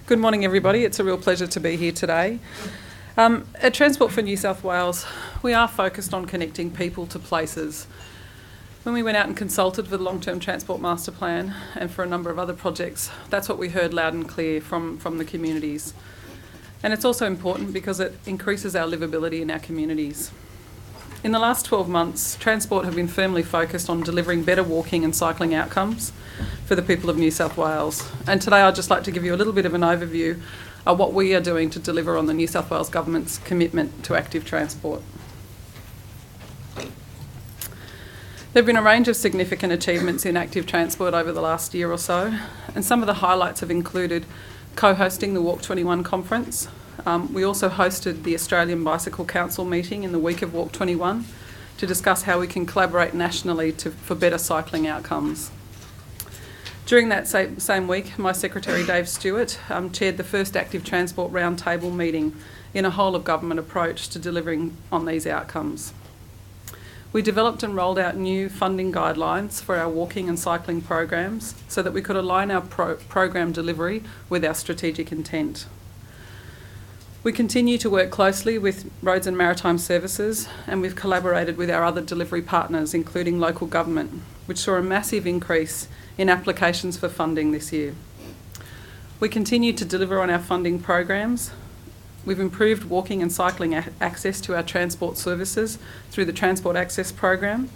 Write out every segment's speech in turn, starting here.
Good morning, everybody. It's a real pleasure to be here today. At Transport for New South Wales, we are focused on connecting people to places. When we went out and consulted for the Long-Term Transport Master Plan and for a number of other projects, that's what we heard loud and clear from the communities. And it's also important because it increases our livability in our communities. In the last 12 months, Transport have been firmly focused on delivering better walking and cycling outcomes for the people of New South Wales. And today I'd just like to give you a little bit of an overview of what we are doing to deliver on the New South Wales Government's commitment to active transport. There have been a range of significant achievements in active transport over the last year or so, and some of the highlights have included co-hosting the Walk 21 conference. We also hosted the Australian Bicycle Council meeting in the week of Walk 21 to discuss how we can collaborate nationally for better cycling outcomes. During that same week, my secretary Dave Stewart chaired the first active transport roundtable meeting in a whole of government approach to delivering on these outcomes. We developed and rolled out new funding guidelines for our walking and cycling programs so that we could align our program delivery with our strategic intent. We continue to work closely with Roads and Maritime Services, and we've collaborated with our other delivery partners, including local government, which saw a massive increase in applications for funding this year. We continue to deliver on our funding programs. We've improved walking and cycling access to our transport services through the Transport Access Program,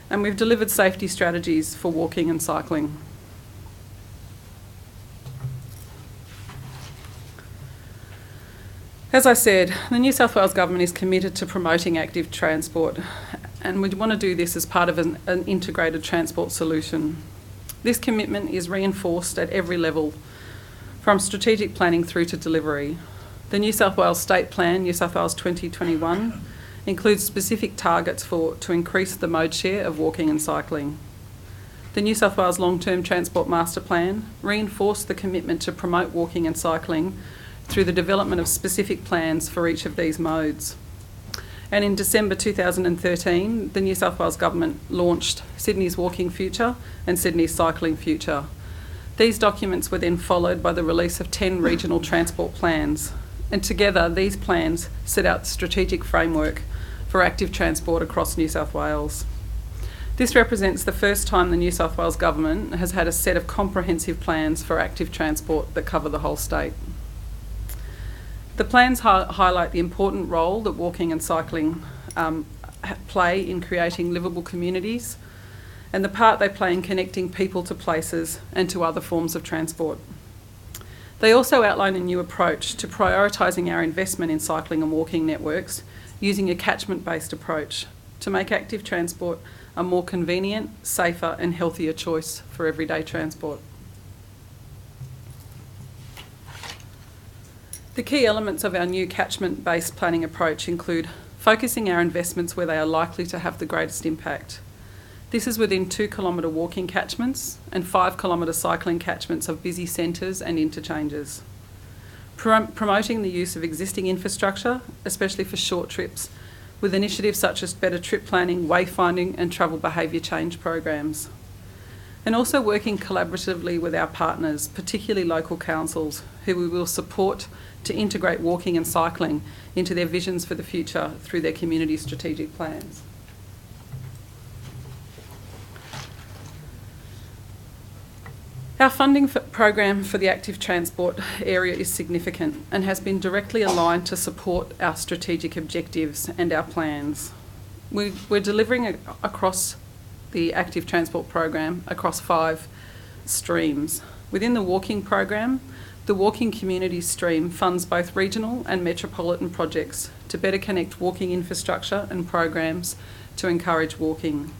and we've delivered safety strategies for walking and cycling. As I said, the New South Wales Government is committed to promoting active transport, and we want to do this as part of an integrated transport solution. This commitment is reinforced at every level, from strategic planning through to delivery. The New South Wales State Plan, New South Wales 2021, includes specific targets to increase the mode share of walking and cycling. The New South Wales Long-Term Transport Master Plan reinforced the commitment to promote walking and cycling through the development of specific plans for each of these modes. And in December 2013, the New South Wales Government launched Sydney's Walking Future and Sydney's Cycling Future. These documents were then followed by the release of 10 regional transport plans, and together these plans set out the strategic framework for active transport across New South Wales. This represents the first time the New South Wales Government has had a set of comprehensive plans for active transport that cover the whole state. The plans highlight the important role that walking and cycling play in creating livable communities and the part they play in connecting people to places and to other forms of transport. They also outline a new approach to prioritising our investment in cycling and walking networks using a catchment-based approach to make active transport a more convenient, safer and healthier choice for everyday transport. The key elements of our new catchment-based planning approach include focusing our investments where they are likely to have the greatest impact. This is within 2 kilometre walking catchments and 5 kilometre cycling catchments of busy centres and interchanges. Promoting the use of existing infrastructure, especially for short trips, with initiatives such as better trip planning, wayfinding and travel behaviour change programs. And also working collaboratively with our partners, particularly local councils, who we will support to integrate walking and cycling into their visions for the future through their community strategic plans. Our funding program for the active transport area is significant and has been directly aligned to support our strategic objectives and our plans. We're delivering across the active transport program across 5 streams. Within the walking program, the Walking Communities stream funds both regional and metropolitan projects to better connect walking infrastructure and programs to encourage walking.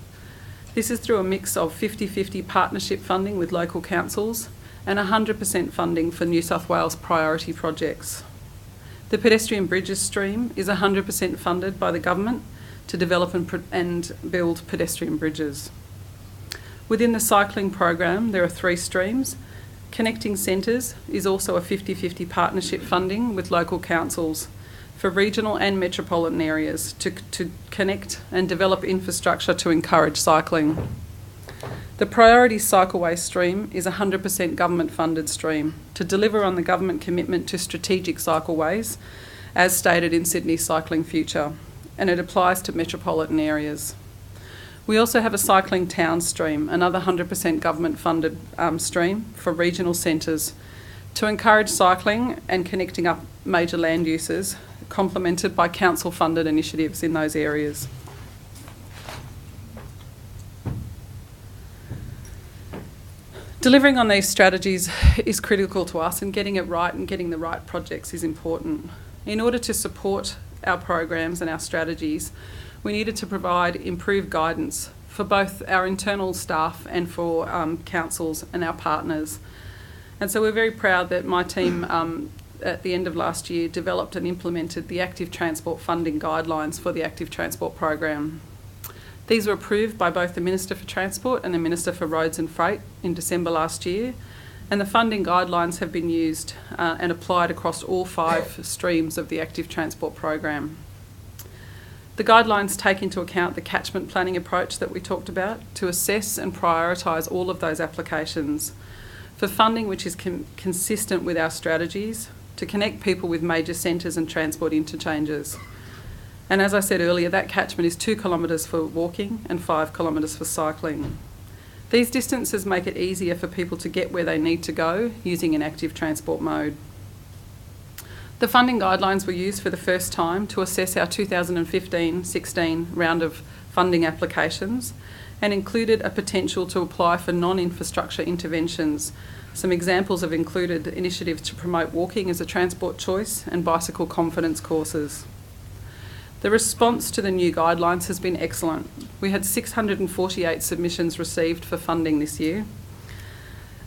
This is through a mix of 50-50 partnership funding with local councils and 100% funding for New South Wales priority projects. The Pedestrian Bridges stream is 100% funded by the government to develop and build pedestrian bridges. Within the cycling program, there are 3 streams. Connecting Centres is also a 50-50 partnership funding with local councils for regional and metropolitan areas to connect and develop infrastructure to encourage cycling. The priority cycleway stream is a 100% government funded stream to deliver on the government commitment to strategic cycleways as stated in Sydney's Cycling Future, and it applies to metropolitan areas. We also have a cycling town stream, another 100% government funded stream for regional centres to encourage cycling and connecting up major land uses, complemented by council funded initiatives in those areas. Delivering on these strategies is critical to us, and getting it right and getting the right projects is important. In order to support our programs and our strategies, we needed to provide improved guidance for both our internal staff and for councils and our partners. And so we're very proud that my team at the end of last year developed and implemented the Active Transport Funding Guidelines for the Active Transport Program. These were approved by both the Minister for Transport and the Minister for Roads and Freight in December last year, and the funding guidelines have been used and applied across all 5 streams of the Active Transport Program. The guidelines take into account the catchment planning approach that we talked about to assess and prioritise all of those applications for funding which is consistent with our strategies to connect people with major centres and transport interchanges. And as I said earlier, that catchment is 2 kilometres for walking and 5 kilometres for cycling. These distances make it easier for people to get where they need to go using an active transport mode. The funding guidelines were used for the first time to assess our 2015-16 round of funding applications and included a potential to apply for non-infrastructure interventions. Some examples have included initiatives to promote walking as a transport choice and bicycle confidence courses. The response to the new guidelines has been excellent. We had 648 submissions received for funding this year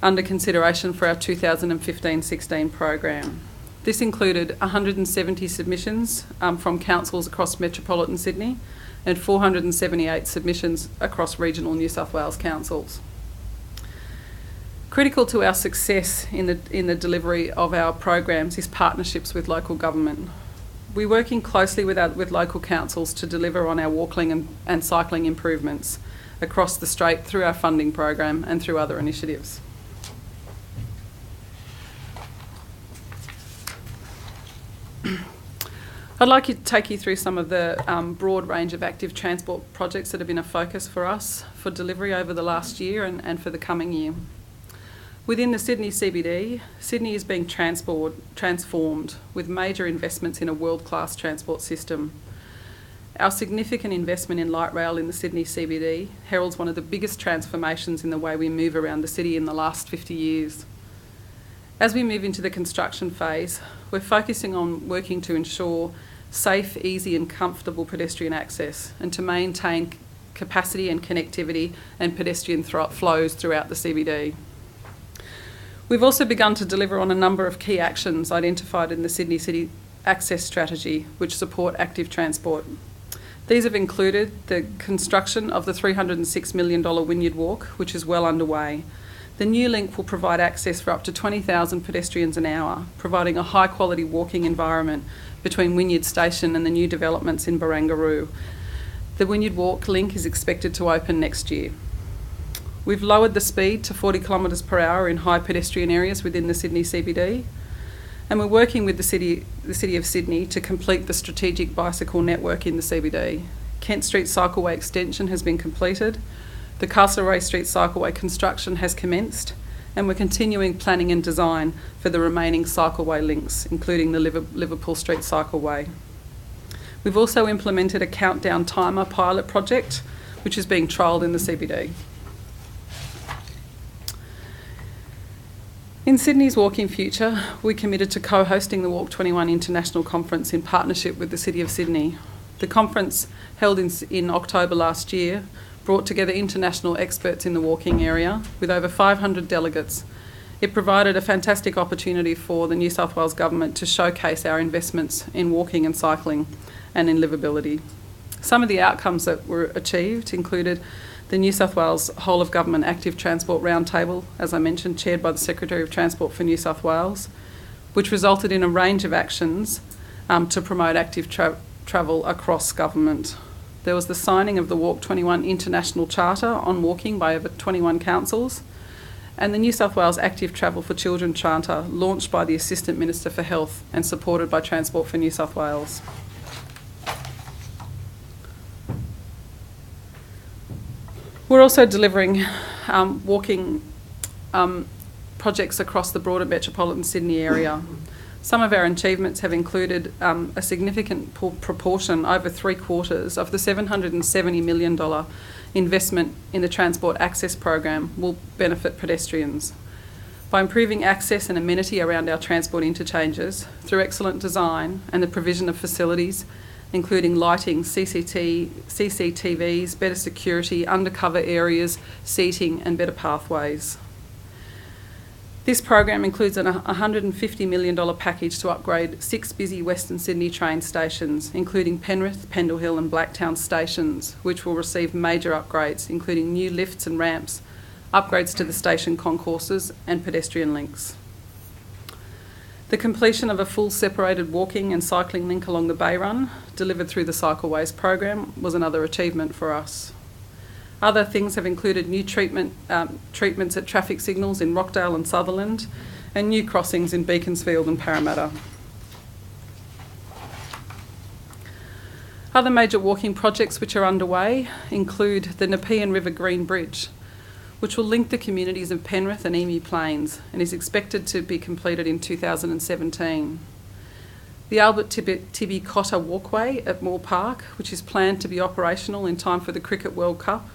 under consideration for our 2015-16 program. This included 170 submissions from councils across metropolitan Sydney and 478 submissions across regional New South Wales councils. Critical to our success in the delivery of our programs is partnerships with local government. We're working closely with local councils to deliver on our walking and cycling improvements across the Strait through our funding program and through other initiatives. I'd like to take you through some of the broad range of active transport projects that have been a focus for us for delivery over the last year and for the coming year. Within the Sydney CBD, Sydney is being transformed with major investments in a world-class transport system. Our significant investment in light rail in the Sydney CBD heralds one of the biggest transformations in the way we move around the city in the last 50 years. As we move into the construction phase, we're focusing on working to ensure safe, easy and comfortable pedestrian access and to maintain capacity and connectivity and pedestrian flows throughout the CBD. We've also begun to deliver on a number of key actions identified in the Sydney City Access Strategy, which support active transport. These have included the construction of the $306 million Wynyard Walk, which is well underway. The new link will provide access for up to 20,000 pedestrians an hour, providing a high-quality walking environment between Wynyard Station and the new developments in Barangaroo. The Wynyard Walk link is expected to open next year. We've lowered the speed to 40 kilometres per hour in high pedestrian areas within the Sydney CBD, and we're working with the City of Sydney to complete the strategic bicycle network in the CBD. Kent Street Cycleway extension has been completed, the Castlereagh Street Cycleway construction has commenced, and we're continuing planning and design for the remaining cycleway links, including the Liverpool Street Cycleway. We've also implemented a countdown timer pilot project, which is being trialled in the CBD. In Sydney's Walking Future, we committed to co-hosting the Walk 21 International Conference in partnership with the City of Sydney. The conference, held in October last year, brought together international experts in the walking area with over 500 delegates. It provided a fantastic opportunity for the New South Wales Government to showcase our investments in walking and cycling and in livability. Some of the outcomes that were achieved included the New South Wales Whole of Government Active Transport Roundtable, as I mentioned, chaired by the Secretary of Transport for New South Wales, which resulted in a range of actions to promote active travel across government. there was the signing of the Walk 21 International Charter on walking by over 21 councils, and the New South Wales Active Travel for Children Charter, launched by the Assistant Minister for Health and supported by Transport for New South Wales. We're also delivering walking projects across the broader metropolitan Sydney area. Some of our achievements have included a significant proportion, over 3/4 of the $770 million investment in the Transport Access Program will benefit pedestrians. By improving access and amenity around our transport interchanges through excellent design and the provision of facilities, including lighting, CCTVs, better security, undercover areas, seating and better pathways. This program includes a $150 million package to upgrade 6 busy Western Sydney train stations, including Penrith, Pendle Hill and Blacktown stations, which will receive major upgrades, including new lifts and ramps, upgrades to the station concourses and pedestrian links. The completion of a full separated walking and cycling link along the Bay Run, delivered through the Cycleways program, was another achievement for us. Other things have included new treatments at traffic signals in Rockdale and Sutherland, and new crossings in Beaconsfield and Parramatta. Other major walking projects which are underway include the Nepean River Green Bridge, which will link the communities of Penrith and Emu Plains and is expected to be completed in 2017. The Albert Tibby Cotter Walkway at Moore Park, which is planned to be operational in time for the Cricket World Cup,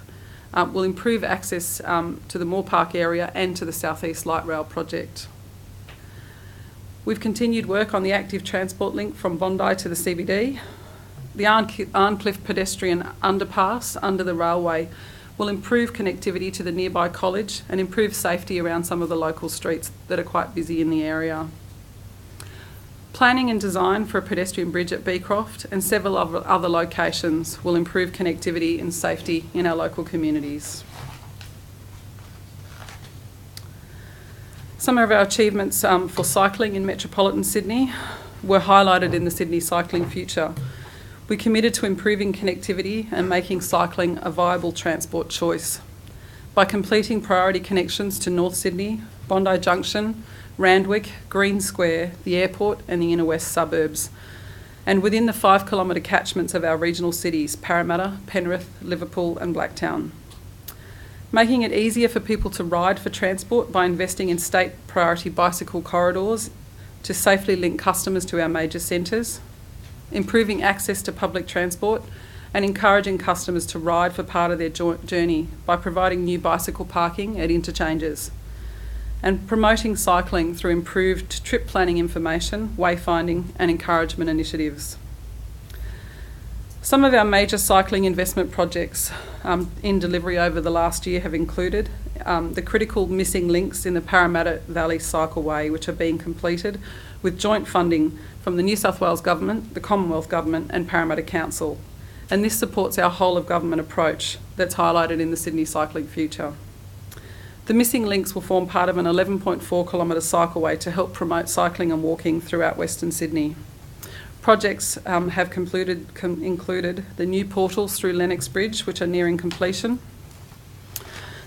will improve access to the Moore Park area and to the South East Light Rail project. We've continued work on the active transport link from Bondi to the CBD. The Arncliffe pedestrian underpass under the railway will improve connectivity to the nearby college and improve safety around some of the local streets that are quite busy in the area. Planning and design for a pedestrian bridge at Beecroft and several other locations will improve connectivity and safety in our local communities. Some of our achievements for cycling in metropolitan Sydney were highlighted in the Sydney Cycling Future. We committed to improving connectivity and making cycling a viable transport choice by completing priority connections to North Sydney, Bondi Junction, Randwick, Green Square, the airport and the inner west suburbs, and within the 5 kilometre catchments of our regional cities, Parramatta, Penrith, Liverpool and Blacktown. Making it easier for people to ride for transport by investing in state priority bicycle corridors to safely link customers to our major centres, improving access to public transport and encouraging customers to ride for part of their journey by providing new bicycle parking at interchanges, and promoting cycling through improved trip planning information, wayfinding and encouragement initiatives. Some of our major cycling investment projects in delivery over the last year have included the critical missing links in the Parramatta Valley Cycleway, which are being completed with joint funding from the New South Wales Government, the Commonwealth Government and Parramatta Council. And this supports our whole of government approach that's highlighted in the Sydney Cycling Future. The missing links will form part of an 11.4 kilometre cycleway to help promote cycling and walking throughout Western Sydney. Projects have included the new portals through Lennox Bridge, which are nearing completion.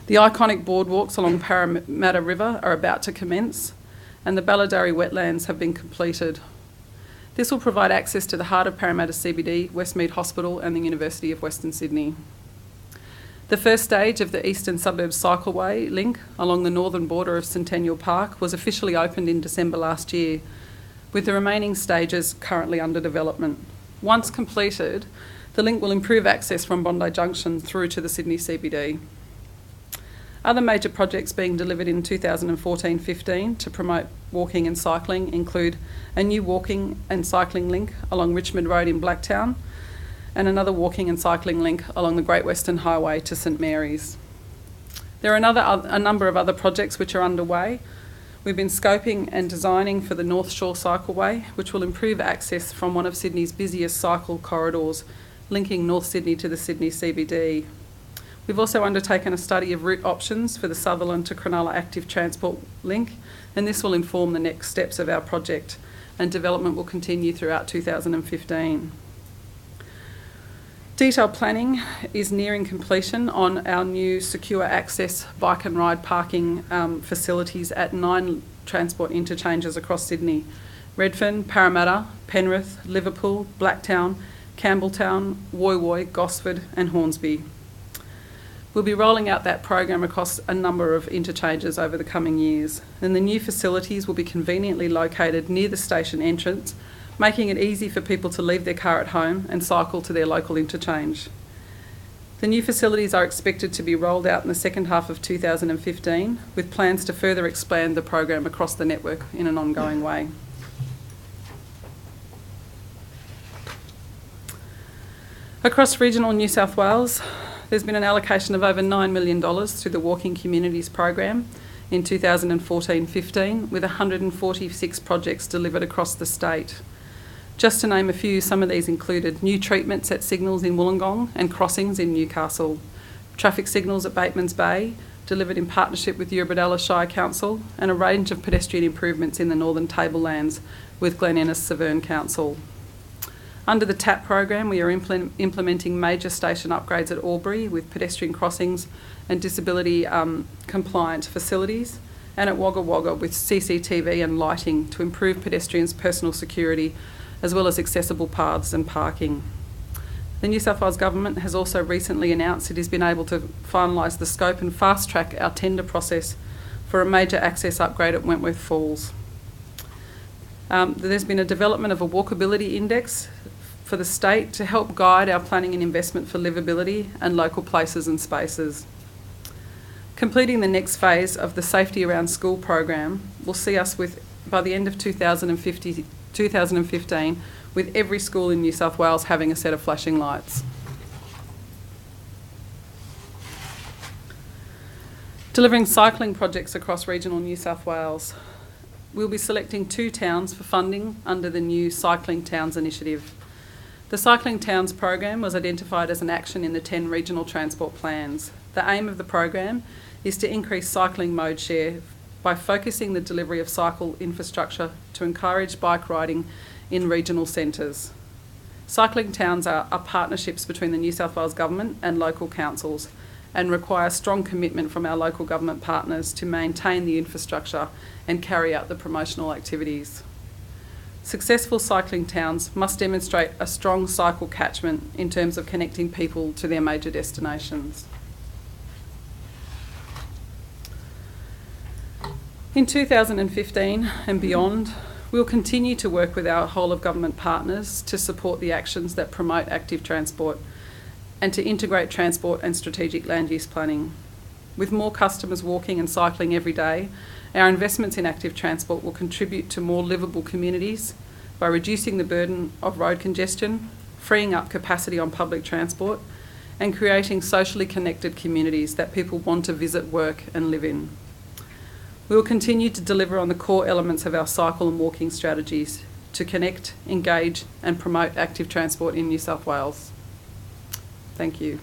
The iconic boardwalks along Parramatta River are about to commence, and the Balladari wetlands have been completed. This will provide access to the heart of Parramatta CBD, Westmead Hospital and the University of Western Sydney. The first stage of the Eastern Suburbs Cycleway link along the northern border of Centennial Park was officially opened in December last year, with the remaining stages currently under development. Once completed, the link will improve access from Bondi Junction through to the Sydney CBD. Other major projects being delivered in 2014-15 to promote walking and cycling include a new walking and cycling link along Richmond Road in Blacktown and another walking and cycling link along the Great Western Highway to St Mary's. There are a number of other projects which are underway. We've been scoping and designing for the North Shore Cycleway, which will improve access from one of Sydney's busiest cycle corridors, linking North Sydney to the Sydney CBD. We've also undertaken a study of route options for the Sutherland to Cronulla Active Transport link, and this will inform the next steps of our project, and development will continue throughout 2015. Detailed planning is nearing completion on our new secure access bike and ride parking facilities at 9 transport interchanges across Sydney: Redfern, Parramatta, Penrith, Liverpool, Blacktown, Campbelltown, Woy Woy, Gosford and Hornsby. We'll be rolling out that program across a number of interchanges over the coming years, and the new facilities will be conveniently located near the station entrance, making it easy for people to leave their car at home and cycle to their local interchange. The new facilities are expected to be rolled out in the second half of 2015, with plans to further expand the program across the network in an ongoing way. Across regional New South Wales, there's been an allocation of over $9 million to the Walking Communities program in 2014-15, with 146 projects delivered across the state. Just to name a few, some of these included new treatments at signals in Wollongong and crossings in Newcastle, traffic signals at Bateman's Bay, delivered in partnership with Eurobodalla Shire Council, and a range of pedestrian improvements in the Northern Tablelands with Glen Innes Severn Council. Under the TAP program, we are implementing major station upgrades at Albury with pedestrian crossings and disability compliant facilities, and at Wagga Wagga with CCTV and lighting to improve pedestrians' personal security, as well as accessible paths and parking. The New South Wales Government has also recently announced it has been able to finalise the scope and fast-track our tender process for a major access upgrade at Wentworth Falls. There's been a development of a walkability index for the state to help guide our planning and investment for livability and local places and spaces. Completing the next phase of the Safety Around School program will see us by the end of 2015, with every school in New South Wales having a set of flashing lights. Delivering cycling projects across regional New South Wales. We'll be selecting 2 towns for funding under the new Cycling Towns initiative. The Cycling Towns program was identified as an action in the 10 regional transport plans. The aim of the program is to increase cycling mode share by focusing the delivery of cycle infrastructure to encourage bike riding in regional centres. Cycling towns are partnerships between the New South Wales Government and local councils and require strong commitment from our local government partners to maintain the infrastructure and carry out the promotional activities. Successful cycling towns must demonstrate a strong cycle catchment in terms of connecting people to their major destinations. In 2015 and beyond, we'll continue to work with our whole of government partners to support the actions that promote active transport and to integrate transport and strategic land use planning. With more customers walking and cycling every day, our investments in active transport will contribute to more livable communities by reducing the burden of road congestion, freeing up capacity on public transport, and creating socially connected communities that people want to visit, work and live in. We will continue to deliver on the core elements of our cycle and walking strategies to connect, engage and promote active transport in New South Wales. Thank you.